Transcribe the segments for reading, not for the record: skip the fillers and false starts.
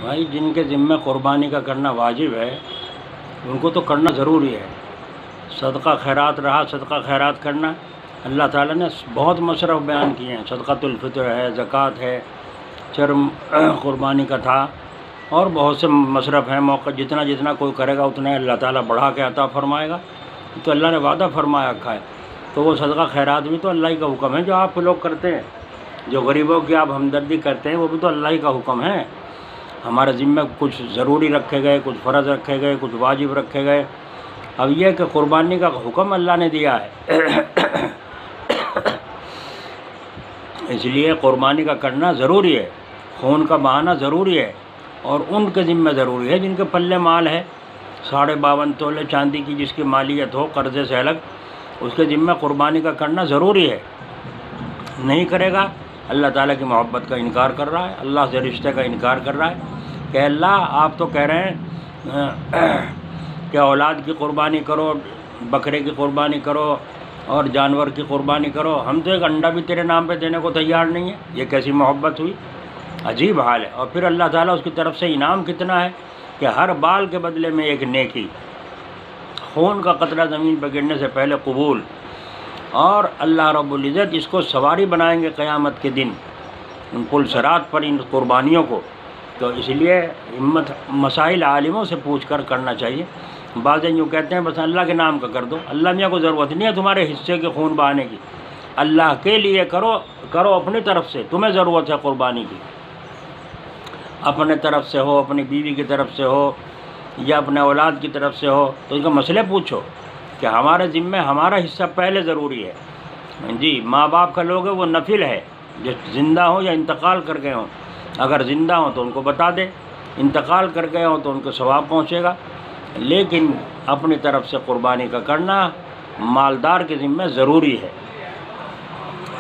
بھائی جن کے ذمہ قربانی کا کرنا واجب ہے ان کو تو کرنا ضروری ہے۔ صدقہ خیرات رہا، صدقہ خیرات کرنا، اللہ تعالیٰ نے بہت مصرف بیان کیے ہیں، صدقۃ الفطر ہے، زکوٰۃ ہے، چرم قربانی کا تھا، اور بہت سے مصرف ہیں۔ موقع جتنا جتنا کوئی کرے گا اتنا اللہ تعالیٰ بڑھا کے عطا فرمائے گا، تو اللہ نے وعدہ فرمایا رکھا ہے۔ تو وہ صدقہ خیرات بھی تو اللہ ہی کا حکم ہے جو آپ لوگ کرتے ہیں، جو غریبوں کی آپ ہمدردی کرتے ہیں وہ بھی تو اللہ ہی کا حکم ہے۔ ہمارے ذمہ کچھ ضروری رکھے گئے، کچھ فرض رکھے گئے، کچھ واجب رکھے گئے۔ اب یہ کہ قربانی کا حکم اللہ نے دیا ہے، اس لیے قربانی کا کرنا ضروری ہے، خون کا بہانا ضروری ہے، اور ان کے ذمہ ضروری ہے جن کے پلے مال ہے، 52.5 تولے چاندی کی جس کی مالیت ہو قرضے سے الگ، اس کے ذمہ قربانی کا کرنا ضروری ہے۔ نہیں کرے گا اللہ تعالیٰ کی محبت کا انکار کر رہا ہے، اللہ سے رشتے کا انکار کر رہا ہے کہ اللہ آپ تو کہہ رہے ہیں کہ اولاد کی قربانی کرو، بکرے کی قربانی کرو اور جانور کی قربانی کرو، ہم تو ایک انڈا بھی تیرے نام پہ دینے کو تیار نہیں ہے۔ یہ کیسی محبت ہوئی، عجیب حال ہے۔ اور پھر اللہ تعالیٰ اس کی طرف سے انعام کتنا ہے کہ ہر بال کے بدلے میں ایک نیکی، خون کا قطرہ زمین پہ گرنے سے پہلے قبول، اور اللہ رب العزت اس کو سواری بنائیں گے قیامت کے دن ان پل صراط پر ان قربانیوں کو۔ تو اس لیے ہمت مسائل عالموں سے پوچھ کر کرنا چاہیے۔ بعض یوں کہتے ہیں بس اللہ کے نام کا کر دو، اللہ میاں کو ضرورت نہیں ہے تمہارے حصے کے خون بہانے کی، اللہ کے لیے کرو اپنی طرف سے، تمہیں ضرورت ہے قربانی کی، اپنے طرف سے ہو، اپنی بیوی کی طرف سے ہو یا اپنے اولاد کی طرف سے ہو، تو ان کا مسئلے پوچھو کہ ہمارے ذمہ ہمارا حصہ پہلے ضروری ہے۔ جی ماں باپ کا لوگ ہے وہ نفل ہے، جو زندہ ہوں یا انتقال کر گئے ہوں، اگر زندہ ہوں تو ان کو بتا دے، انتقال کر گئے ہوں تو ان کو ثواب پہنچے گا، لیکن اپنی طرف سے قربانی کا کرنا مالدار کے ذمہ ضروری ہے۔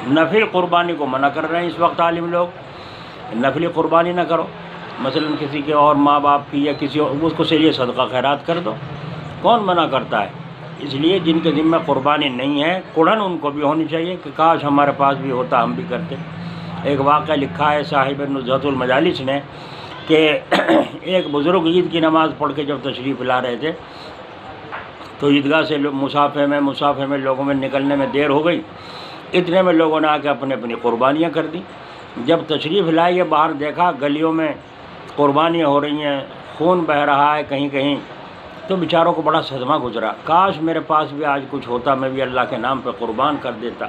نفل قربانی کو منع کر رہے ہیں اس وقت عالم لوگ، نفلی قربانی نہ کرو، مثلا کسی کے اور ماں باپ کی یا کسی اور اس کو سے لیے صدقہ خیرات کر دو، کون منع کرتا ہے؟ اس لیے جن کے ذمہ قربانی نہیں ہے کڑھن ان کو بھی ہونی چاہیے کہ کاش ہمارے پاس بھی ہوتا، ہم بھی کرتے۔ ایک واقعہ لکھا ہے صاحب نزہۃ المجالس نے کہ ایک بزرگ عید کی نماز پڑھ کے جب تشریف لا رہے تھے تو عیدگاہ سے مسافے میں لوگوں میں نکلنے میں دیر ہو گئی، اتنے میں لوگوں نے آ کے اپنی اپنی قربانیاں کر دی۔ جب تشریف لائے باہر دیکھا گلیوں میں قربانیاں ہو رہی ہیں، خون بہہ رہا ہے کہیں کہیں، تو بیچاروں کو بڑا صدمہ گزرا، کاش میرے پاس بھی آج کچھ ہوتا، میں بھی اللہ کے نام پہ قربان کر دیتا،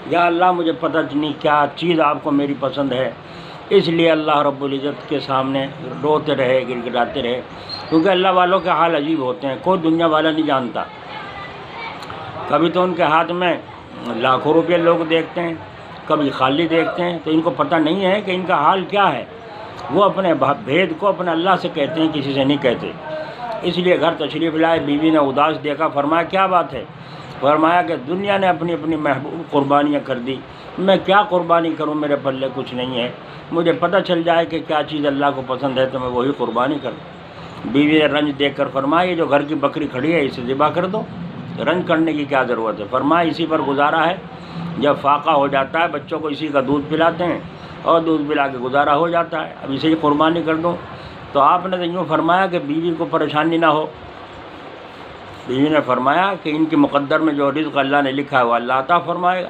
یا اللہ مجھے پتہ نہیں کیا چیز آپ کو میری پسند ہے۔ اس لیے اللہ رب العزت کے سامنے روتے رہے، گڑگڑاتے رہے، کیونکہ اللہ والوں کے حال عجیب ہوتے ہیں، کوئی دنیا والا نہیں جانتا۔ کبھی تو ان کے ہاتھ میں لاکھوں روپے لوگ دیکھتے ہیں، کبھی خالی دیکھتے ہیں، تو ان کو پتہ نہیں ہے کہ ان کا حال کیا ہے۔ وہ اپنے بھید کو اپنے اللہ سے کہتے ہیں، کسی سے نہیں کہتے۔ اس لیے گھر تشریف لائے، بیوی نے اداس دیکھا، فرمایا کیا بات ہے؟ فرمایا کہ دنیا نے اپنی اپنی محبوب قربانیاں کر دی، میں کیا قربانی کروں، میرے پلے کچھ نہیں ہے، مجھے پتہ چل جائے کہ کیا چیز اللہ کو پسند ہے تو میں وہی قربانی کروں۔ بیوی نے رنج دیکھ کر فرمایا یہ جو گھر کی بکری کھڑی ہے اسے ذبح کر دو، رنج کرنے کی کیا ضرورت ہے؟ فرمایا اسی پر گزارا ہے، جب فاقہ ہو جاتا ہے بچوں کو اسی کا دودھ پلاتے ہیں اور دودھ پلا کے گزارا ہو جاتا ہے، اب اسے ہی قربانی کر دوں۔ تو آپ نے تو یوں فرمایا کہ بیوی کو پریشانی نہ ہو۔ بیوی نے فرمایا کہ ان کی مقدر میں جو رزق اللہ نے لکھا ہے وہ اللہ عطا فرمائے گا،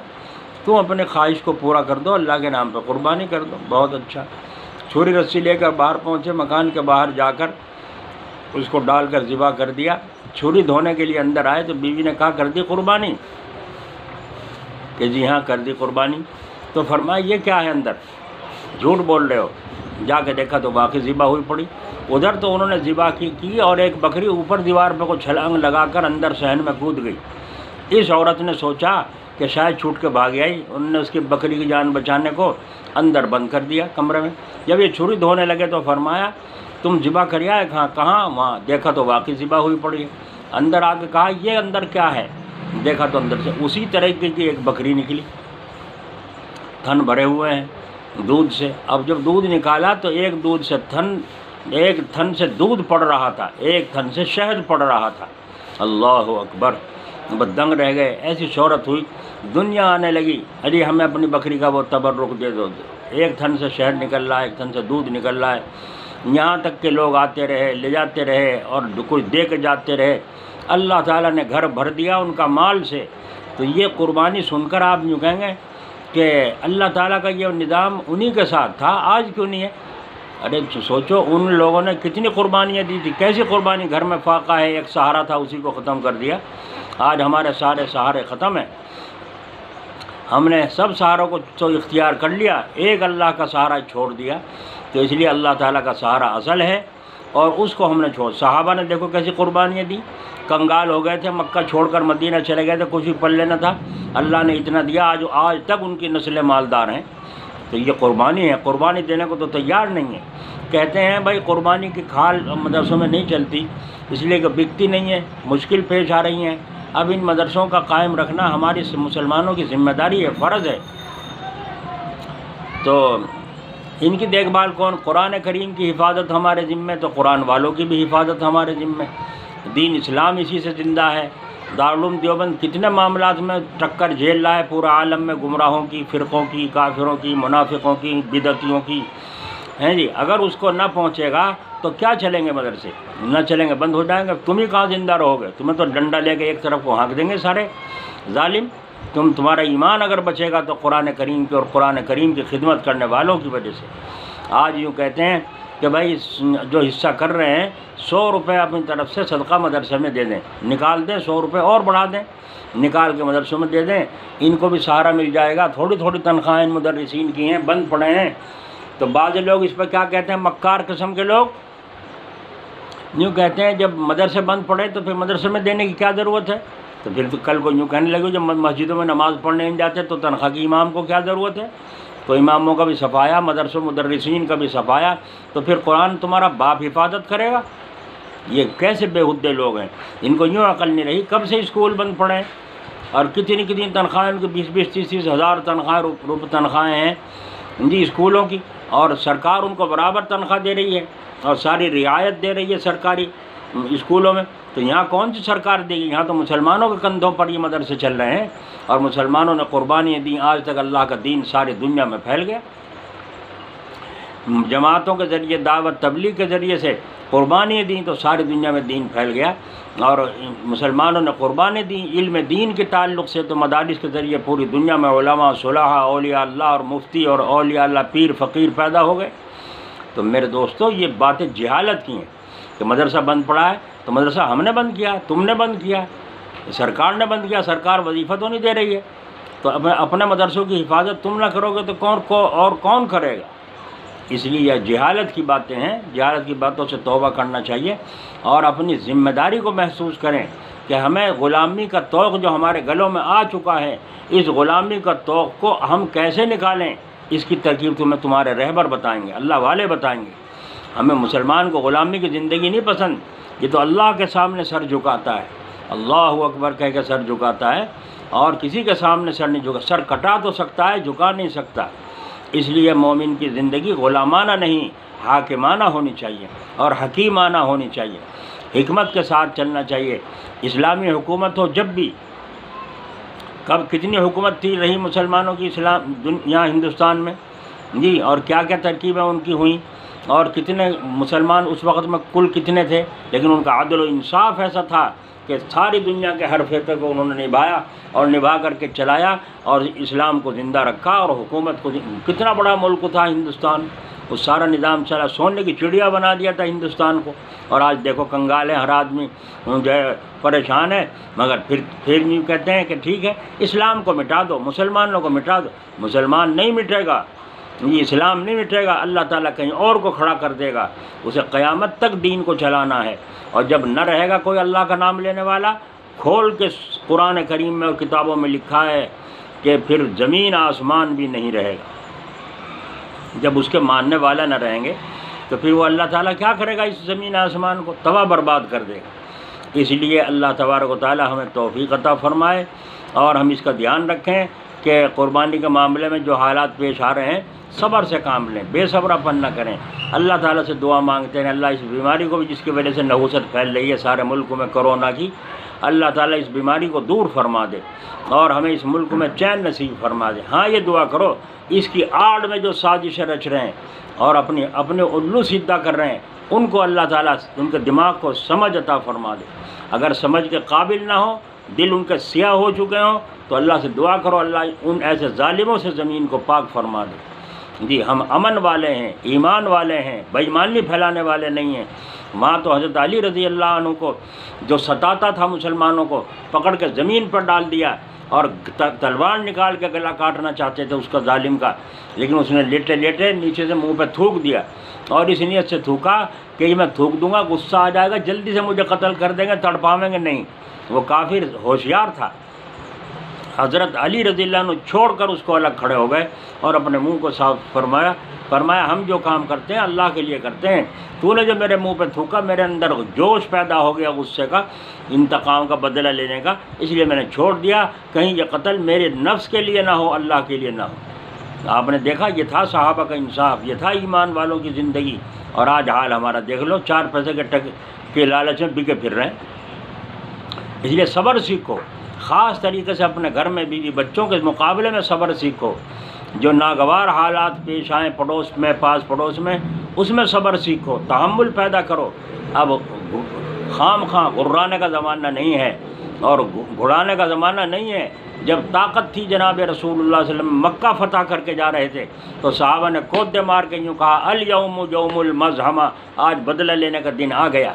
تم اپنے خواہش کو پورا کر دو، اللہ کے نام پہ قربانی کر دو۔ بہت اچھا۔ چھری رسی لے کر باہر پہنچے، مکان کے باہر جا کر اس کو ڈال کر ذبح کر دیا۔ چھری دھونے کے لیے اندر آئے تو بیوی نے کہا کر دی قربانی؟ کہ جی ہاں کر دی قربانی۔ تو فرمایا یہ کیا ہے اندر؟ جھوٹ بول رہے ہو۔ جا کے دیکھا تو باقی ذبح ہوئی پڑی۔ ادھر تو انہوں نے ذبح کی اور ایک بکری اوپر دیوار پہ کو چھلانگ لگا کر اندر صحن میں کود گئی۔ اس عورت نے سوچا کہ شاید چھوٹ کے بھاگ آئی، انہوں نے اس کی بکری کی جان بچانے کو اندر بند کر دیا کمرے میں۔ جب یہ چھری دھونے لگے تو فرمایا تم ذبح کر آئے؟ کہاں؟ وہاں دیکھا تو واقعی ذبح ہوئی پڑی ہے۔ اندر آ کے کہا یہ اندر کیا ہے؟ دیکھا تو اندر سے اسی طریقے کی ایک بکری نکلی، تھن بھرے ہوئے ہیں دودھ سے۔ اب جب دودھ نکالا تو ایک تھن سے دودھ پڑ رہا تھا، ایک تھن سے شہد پڑ رہا تھا۔ اللہ اکبر، بس دنگ رہ گئے، ایسی شہرت ہوئی، دنیا آنے لگی، ارے ہمیں اپنی بکری کا وہ تبرک دے دو۔ ایک تھن سے شہد نکل رہا ہے، ایک تھن سے دودھ نکل رہا ہے، یہاں تک کہ لوگ آتے رہے، لے جاتے رہے اور کچھ دے کے جاتے رہے، اللہ تعالیٰ نے گھر بھر دیا ان کا مال سے۔ تو یہ قربانی سن کر آپ یوں کہیں گے کہ اللہ تعالیٰ کا یہ نظام انہی کے ساتھ تھا، آج کیوں نہیں ہے؟ ارے سوچو ان لوگوں نے کتنی قربانیاں دی تھی، کیسی قربانی؟ گھر میں فاقہ ہے، ایک سہارا تھا، اسی کو ختم کر دیا۔ آج ہمارے سارے سہارے ختم ہیں، ہم نے سب سہاروں کو تو اختیار کر لیا، ایک اللہ کا سہارا چھوڑ دیا۔ تو اس لیے اللہ تعالیٰ کا سہارا اصل ہے اور اس کو ہم نے چھوڑ۔ صحابہ نے دیکھو کیسی قربانیاں دی، کنگال ہو گئے تھے، مکہ چھوڑ کر مدینہ چلے گئے تھے، کچھ بھی پلے نہ تھا، اللہ نے اتنا دیا، آج تک ان کی نسلیں مالدار ہیں۔ تو یہ قربانی ہے، قربانی دینے کو تو تیار نہیں ہے۔ کہتے ہیں بھائی قربانی کی کھال مدرسوں میں نہیں چلتی، اس لیے کہ بکتی نہیں ہے، مشکل پیش آ رہی ہیں۔ اب ان مدرسوں کا قائم رکھنا ہماری مسلمانوں کی ذمہ داری ہے، فرض ہے۔ تو ان کی دیکھ بھال کون؟ قرآن کریم کی حفاظت ہمارے ذمے، تو قرآن والوں کی بھی حفاظت ہمارے ذمے۔ دین اسلام اسی سے زندہ ہے۔ دارالعلوم دیوبند کتنے معاملات میں ٹکر جھیل رہا ہے پورا عالم میں، گمراہوں کی، فرقوں کی، کافروں کی، منافقوں کی، بدعتیوں کی، ہیں جی۔ اگر اس کو نہ پہنچے گا تو کیا چلیں گے مدرسے؟ نہ چلیں گے، بند ہو جائیں گے۔ تم ہی کہاں زندہ رہو گے؟ تمہیں تو ڈنڈا لے کے ایک طرف کو ہانک دیں گے سارے ظالم۔ تمہارا ایمان اگر بچے گا تو قرآن کریم کی اور قرآن کریم کی خدمت کرنے والوں کی وجہ سے۔ آج یوں کہتے ہیں کہ بھائی جو حصہ کر رہے ہیں 100 روپے اپنی طرف سے صدقہ مدرسے میں دے دیں، نکال دیں 100 روپے اور بڑھا دیں، نکال کے مدرسوں میں دے دیں، ان کو بھی سہارا مل جائے گا۔ تھوڑی تھوڑی تنخواہیں ان مدرسین کی ہیں، بند پڑے ہیں۔ تو بعض لوگ اس پہ کیا کہتے ہیں، مکار قسم کے لوگ یوں کہتے ہیں جب مدرسے بند پڑے تو پھر مدرسے میں دینے کی کیا ضرورت ہے؟ تو پھر تو کل کو یوں کہنے لگے جب مسجدوں میں نماز پڑھنے نہیں جاتے تو تنخواہ کی امام کو کیا ضرورت ہے؟ تو اماموں کا بھی صفایا، مدرسوں مدرسین کا بھی صفایا، تو پھر قرآن تمہارا باپ حفاظت کرے گا؟ یہ کیسے بے ہدے لوگ ہیں، ان کو یوں عقل نہیں رہی۔ کب سے اسکول بند پڑے ہیں اور کتنی کتنی تنخواہیں، ان کی 20-20 30 ہزار تنخواہیں ہیں جی اسکولوں کی، اور سرکار ان کو برابر تنخواہ دے رہی ہے اور ساری رعایت دے رہی ہے سرکاری اسکولوں میں۔ تو یہاں کون سی سرکار دے گی؟ یہاں تو مسلمانوں کے کندھوں پر یہ مدرسے چل رہے ہیں اور مسلمانوں نے قربانیاں دیں، آج تک اللہ کا دین ساری دنیا میں پھیل گیا۔ جماعتوں کے ذریعے، دعوت تبلیغ کے ذریعے سے قربانیاں دیں تو ساری دنیا میں دین پھیل گیا، اور مسلمانوں نے قربانیاں دیں علم دین کے تعلق سے، تو مدارس کے ذریعے پوری دنیا میں علماء، صلحاء، اولیاء اللہ اور مفتی اور اولیاء اللہ، پیر فقیر پیدا ہو گئے۔ تو میرے دوستو یہ باتیں جہالت کی ہیں کہ مدرسہ بند پڑا ہے، تو مدرسہ ہم نے بند کیا، تم نے بند کیا، سرکار نے بند کیا، سرکار وظیفہ تو نہیں دے رہی ہے۔ تو اپنے مدرسوں کی حفاظت تم نہ کرو گے تو کون کرے گا؟ اس لیے یہ جہالت کی باتیں ہیں، جہالت کی باتوں سے توبہ کرنا چاہیے اور اپنی ذمہ داری کو محسوس کریں کہ ہمیں غلامی کا طوق جو ہمارے گلوں میں آ چکا ہے، اس غلامی کا طوق کو ہم کیسے نکالیں، اس کی ترکیب تمہارے رہبر بتائیں گے، اللہ والے بتائیں گے۔ ہمیں مسلمان کو غلامی کی زندگی نہیں پسند، یہ تو اللہ کے سامنے سر جھکاتا ہے، اللہ اکبر کہہ کے سر جھکاتا ہے، اور کسی کے سامنے سر نہیں جھکا، سر کٹا تو سکتا ہے، جھکا نہیں سکتا۔ اس لیے مومن کی زندگی غلامانہ نہیں، حاکمانہ ہونی چاہیے اور حکیمانہ ہونی چاہیے، حکمت کے ساتھ چلنا چاہیے۔ اسلامی حکومت ہو جب بھی، کتنی حکومت تھی رہی مسلمانوں کی یہاں ہندوستان میں جی، اور کیا کیا ترکیبیں ان کی ہوئیں، اور کتنے مسلمان اس وقت میں کل کتنے تھے، لیکن ان کا عدل و انصاف ایسا تھا کہ ساری دنیا کے ہر فرقے کو انہوں نے نبھایا اور نبھا کر کے چلایا اور اسلام کو زندہ رکھا، اور حکومت کو، کتنا بڑا ملک تھا ہندوستان، وہ سارا نظام چلا، سونے کی چڑیا بنا دیا تھا ہندوستان کو۔ اور آج دیکھو کنگال ہے، ہر آدمی جو ہے پریشان ہے، مگر پھر یوں کہتے ہیں کہ ٹھیک ہے اسلام کو مٹا دو، مسلمانوں کو مٹا دو۔ مسلمان نہیں مٹے گا، یہ اسلام نہیں مٹے گا، اللہ تعالیٰ کہیں اور کو کھڑا کر دے گا، اسے قیامت تک دین کو چلانا ہے۔ اور جب نہ رہے گا کوئی اللہ کا نام لینے والا، کھول کے قرآن کریم میں اور کتابوں میں لکھا ہے کہ پھر زمین آسمان بھی نہیں رہے گا۔ جب اس کے ماننے والا نہ رہیں گے تو پھر وہ اللہ تعالیٰ کیا کرے گا؟ اس زمین آسمان کو تباہ برباد کر دے گا۔ اس لیے اللہ تبارک و تعالیٰ ہمیں توفیق عطا فرمائے اور ہم اس کا دھیان رکھیں کہ قربانی کے معاملے میں جو حالات پیش آ رہے ہیں صبر سے کام لیں، بے صبرا پن نہ کریں۔ اللہ تعالیٰ سے دعا مانگتے ہیں اللہ اس بیماری کو بھی جس کی وجہ سے نحوست پھیل رہی ہے سارے ملک میں، کرونا کی، اللہ تعالیٰ اس بیماری کو دور فرما دے اور ہمیں اس ملک میں چین نصیب فرما دے۔ ہاں یہ دعا کرو، اس کی آڑ میں جو سازشیں رچ رہے ہیں اور اپنے الو سیدھا کر رہے ہیں، ان کو اللہ تعالیٰ ان کے دماغ کو سمجھ عطا فرما دے۔ اگر سمجھ کے قابل نہ ہو، دل ان کے سیاہ ہو چکے ہوں، تو اللہ سے دعا کرو اللہ ان ایسے ظالموں سے زمین کو پاک فرما دے۔ جی ہم امن والے ہیں، ایمان والے ہیں، بے ایمانی پھیلانے والے نہیں ہیں۔ وہاں تو حضرت علی رضی اللہ عنہ کو جو ستاتا تھا مسلمانوں کو، پکڑ کے زمین پر ڈال دیا اور تلوار نکال کے گلا کاٹنا چاہتے تھے اس کا ظالم کا، لیکن اس نے لیٹے لیٹے نیچے سے منہ پہ تھوک دیا اور اس نیت سے تھوکا کہ یہ میں تھوک دوں گا غصہ آ جائے گا، جلدی سے مجھے قتل کر دیں گے، تڑپاویں گے نہیں۔ وہ کافر ہوشیار تھا۔ حضرت علی رضی اللہ عنہ چھوڑ کر اس کو الگ کھڑے ہو گئے اور اپنے منہ کو صاف فرمایا ہم جو کام کرتے ہیں اللہ کے لیے کرتے ہیں، تو نے جو میرے منہ پہ تھوکا، میرے اندر جوش پیدا ہو گیا غصے کا، انتقام کا بدلہ لینے کا، اس لیے میں نے چھوڑ دیا، کہیں یہ قتل میرے نفس کے لیے نہ ہو، اللہ کے لیے نہ ہو۔ آپ نے دیکھا یہ تھا صحابہ کا انصاف، یہ تھا ایمان والوں کی زندگی، اور آج حال ہمارا دیکھ لو، 4 پیسے کے لالچ میں بکے پھر رہے ہیں۔ اس لیے صبر سیکھو، خاص طریقے سے اپنے گھر میں بیوی بچوں کے مقابلے میں صبر سیکھو۔ جو ناگوار حالات پیش آئیں پڑوس میں، پاس پڑوس میں، اس میں صبر سیکھو، تحمل پیدا کرو۔ اب خام خواہ غرانے کا زمانہ نہیں ہے اور گھڑانے کا زمانہ نہیں ہے۔ جب طاقت تھی جناب رسول اللہ صلی اللہ علیہ وسلم مکہ فتح کر کے جا رہے تھے تو صحابہ نے کودے مار کے یوں کہا الیوم یوم المزحمہ، آج بدلہ لینے کا دن آ گیا،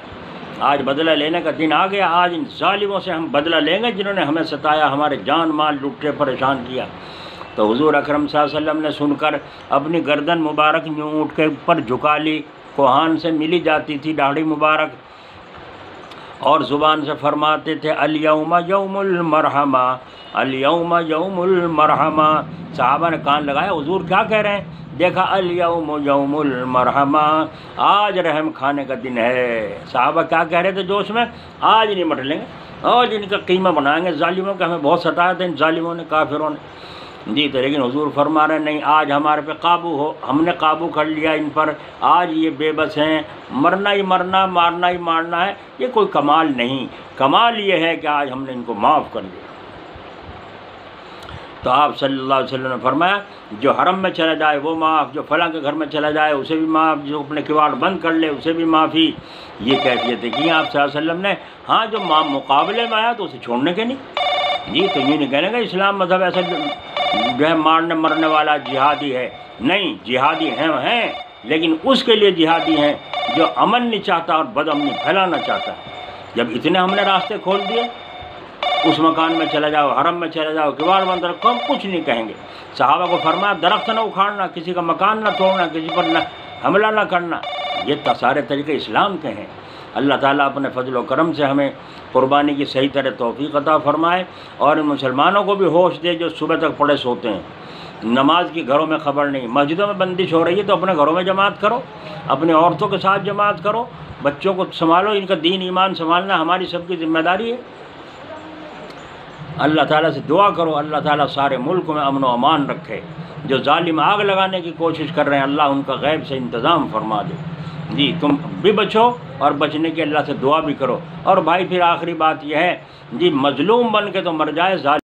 آج بدلہ لینے کا دن آ گیا، آج ان ظالموں سے ہم بدلہ لیں گے جنہوں نے ہمیں ستایا، ہمارے جان مال لوٹے پریشان کیا۔ تو حضور اکرم صلی اللہ علیہ وسلم نے سن کر اپنی گردن مبارک یوں اونٹ کے اوپر جھکا لی، کوہان سے ملی جاتی تھی داڑھی مبارک، اور زبان سے فرماتے تھے الیوم یوم المرحمہ، الیوم یوم المرحمہ۔ صحابہ نے کان لگایا حضور کیا کہہ رہے ہیں، دیکھا الیوم یوم المرحمہ، آج رحم کھانے کا دن ہے۔ صحابہ کیا کہہ رہے تھے جوش میں، آج نہیں مٹ لیں گے، آج ان کا قیمہ بنائیں گے، ظالموں کے ہمیں بہت ستایا تھا ان ظالموں نے، کافروں نے۔ جی تو لیکن حضور فرما رہے ہیں نہیں، آج ہمارے پہ قابو ہو، ہم نے قابو کر لیا ان پر، آج یہ بے بس ہیں، مرنا ہی مرنا، مارنا ہی مارنا ہے، یہ کوئی کمال نہیں، کمال یہ ہے کہ آج ہم نے ان کو معاف کر دیا۔ تو آپ صلی اللہ علیہ وسلم نے فرمایا جو حرم میں چلا جائے وہ معاف، جو فلاں کے گھر میں چلا جائے اسے بھی معاف، جو اپنے کواڑ بند کر لے اسے بھی معافی۔ یہ کیفیتیں کی آپ صلی اللہ علیہ وسلم نے۔ ہاں جو مقابلے میں آیا تو اسے چھوڑنے کے نہیں۔ جی تو یہ نہیں کہنے گا اسلام مذہب ایسا جو ہے مارنے مرنے والا جہادی ہے، نہیں، جہادی ہیں لیکن اس کے لیے جہادی ہیں جو امن نہیں چاہتا اور بد امنی پھیلانا چاہتا ہے۔ جب اتنے ہم نے راستے کھول دیے، اس مکان میں چلا جاؤ، حرم میں چلا جاؤ، کواڑ بند رکھو، ہم کچھ نہیں کہیں گے۔ صحابہ کو فرمایا درخت نہ اکھاڑنا، کسی کا مکان نہ توڑنا، کسی پر نہ حملہ نہ کرنا، یہ سارے طریقے اسلام کے ہیں۔ اللہ تعالیٰ اپنے فضل و کرم سے ہمیں قربانی کی صحیح طرح توفیق عطا فرمائے اور ان مسلمانوں کو بھی ہوش دے جو صبح تک پڑے سوتے ہیں، نماز کی گھروں میں خبر نہیں، مسجدوں میں بندش ہو رہی ہے تو اپنے گھروں میں جماعت کرو، اپنی عورتوں کے ساتھ جماعت کرو، بچوں کو سنبھالو، ان کا دین ایمان سنبھالنا ہماری سب کی ذمہ داری ہے۔ اللہ تعالیٰ سے دعا کرو اللہ تعالیٰ سارے ملک میں امن و امان رکھے، جو ظالم آگ لگانے کی کوشش کر رہے ہیں اللہ ان کا غیب سے انتظام فرما دے۔ جی تم بھی بچو اور بچنے کی اللہ سے دعا بھی کرو۔ اور بھائی پھر آخری بات یہ ہے، جی مظلوم بن کے تو مر جائے، ظالم